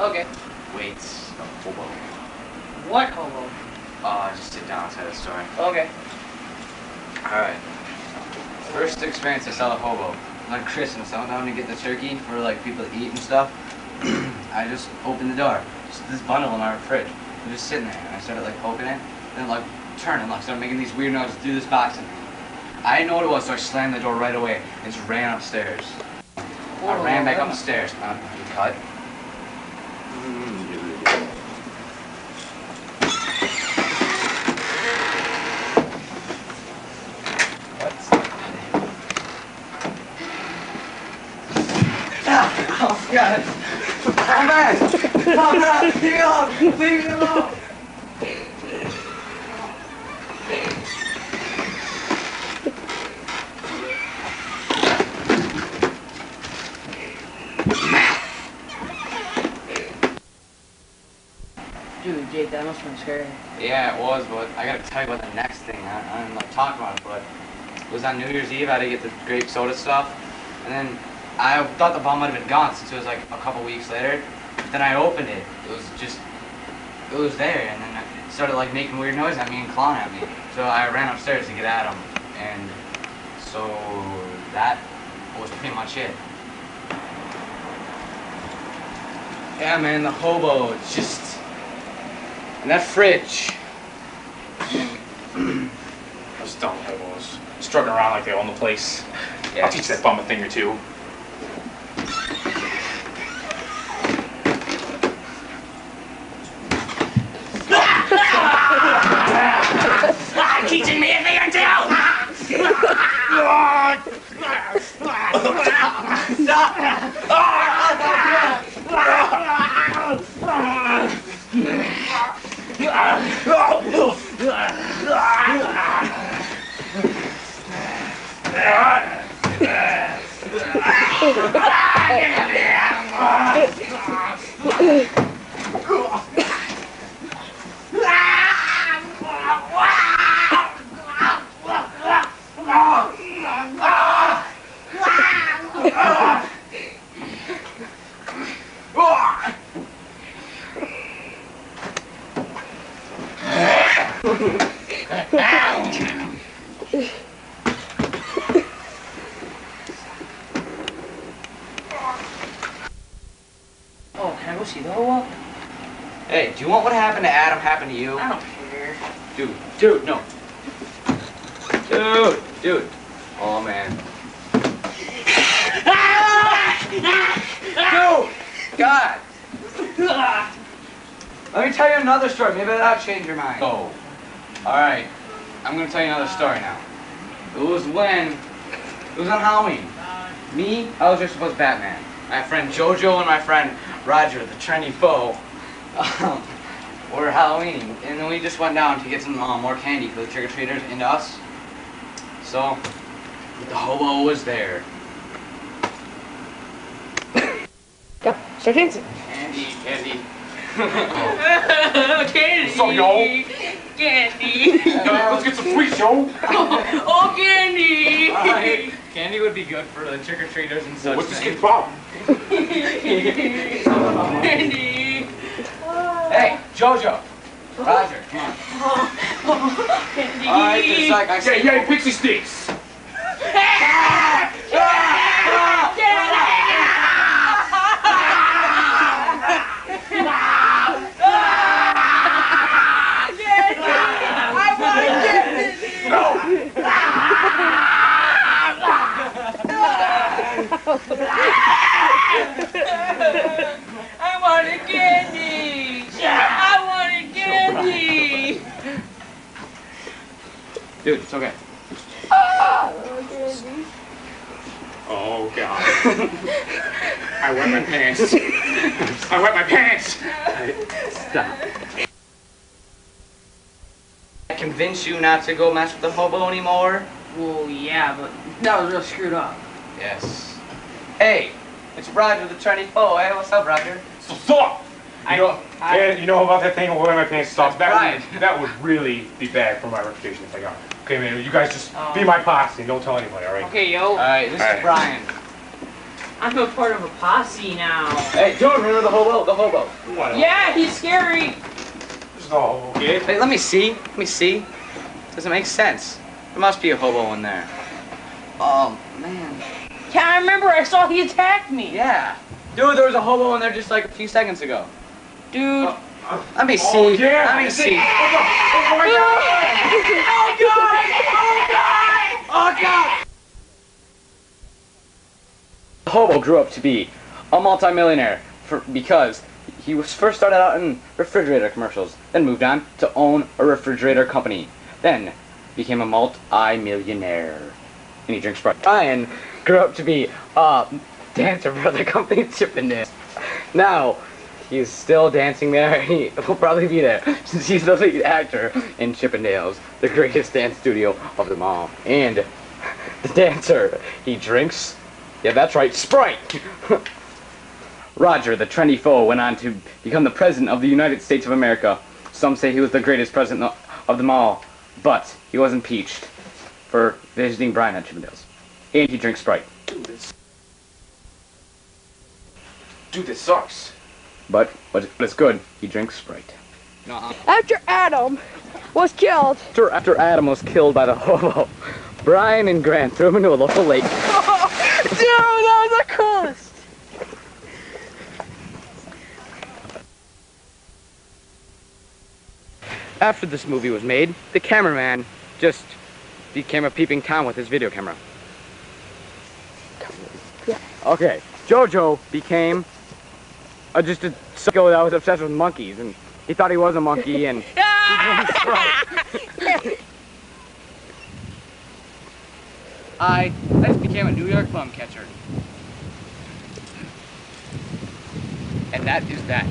Okay. Wait, a hobo. What hobo? Just sit down outside the store. Okay. Alright. First experience I saw a hobo. On Christmas, I went down to get the turkey for like people to eat and stuff. I just opened the door. Just this bundle in my fridge. It was just sitting there, and I started like poking it, and like turning, like started making these weird noises through this box. And I didn't know what it was, so I slammed the door right away and just ran upstairs. I ran back up the stairs. You cut. Oh God! Oh man! Oh man! Leave me alone! Leave me alone! Dude, Jake, that must have been scary. Yeah, it was, but I gotta tell you about the next thing. I didn't like talk about it, but it was on New Year's Eve. I had to get the grape soda stuff, and then I thought the bomb might have been gone since it was like a couple weeks later. But then I opened it. It was there, and then it started like making weird noise at me and clawing at me. So I ran upstairs to get at him, and so that was pretty much it. Yeah, man, the hobo. It's just. And that fridge. Those dumb hobos. Struggling around like they own the place. Yeah. I'll teach that bum a thing or two. Teaching me a thing or two! Oh, can I go see the hobo? Hey, do you want what happened to Adam happen to you? I don't care. Dude, no. Dude. Oh, man. Dude! God! Let me tell you another story. Maybe that'll change your mind. Oh. Alright. I'm gonna tell you another story now. It was on Halloween. Me, I was dressed up as Batman. My friend Jojo and my friend Roger, the trendy foe, were Halloween. And then we just went down to get some more candy for the trick-or-treaters and us. So, the hobo was there. Go, start dancing. Candy. Candy. What's up, yo? Candy. Yo, let's get some sweets, yo. Oh, candy. Alright, candy would be good for the trick-or-treaters and such. What's this kid's problem? Candy. Hey, Jojo. Roger, come on. Candy. Alright, just like I said. Yeah, pixie sticks. I wanted candy! I wanted candy! Dude, it's okay. Oh, God. I wet my pants. I wet my pants! Stop. I convince you not to go mess with the hobo anymore? Well, yeah, but that was real screwed up. Yes. Hey, it's Roger the trendy foe, eh? What's up, Roger? So stop! You know about that thing of wearing my pants? Stop. That would really be bad for my reputation if I got it. Okay, man, you guys just be my posse and don't tell anybody, all right? Okay, yo. Alright, this is Brian. I'm a part of a posse now. Hey, George, remember the hobo? The hobo. What? Yeah, he's scary. There's no hobo kid. Hey, let me see. Let me see. Doesn't make sense. There must be a hobo in there. Oh, man. Yeah, I remember. I saw he attacked me. Yeah. Dude, there was a hobo in there just like a few seconds ago. Dude. Let me see. Oh, yeah. Let me see. Oh, my God. Oh, God! Hobo grew up to be a multimillionaire because he was first started out in refrigerator commercials, then moved on to own a refrigerator company, then became a multi-millionaire. And he drinks Sprite. Ryan grew up to be a dancer for the company Chippendales. Now, he's still dancing there, and he will probably be there since he's the lead actor in Chippendales, the greatest dance studio of them all. And the dancer, he drinks, yeah, that's right, Sprite! Roger, the trendy foe, went on to become the President of the United States of America. Some say he was the greatest president of them all, but he was impeached for visiting Brian at Chippendales. And he drinks Sprite. Dude, this sucks. But it's good. He drinks Sprite. After Adam was killed. After Adam was killed by the hobo, Brian and Grant threw him into a local lake. Dude, that was the coolest. After this movie was made, the cameraman just became a peeping Tom with his video camera. Yeah. Okay, Jojo became just a psycho that was obsessed with monkeys, and he thought he was a monkey, and he drank Sprite. I just became a New York plum catcher. And that is that.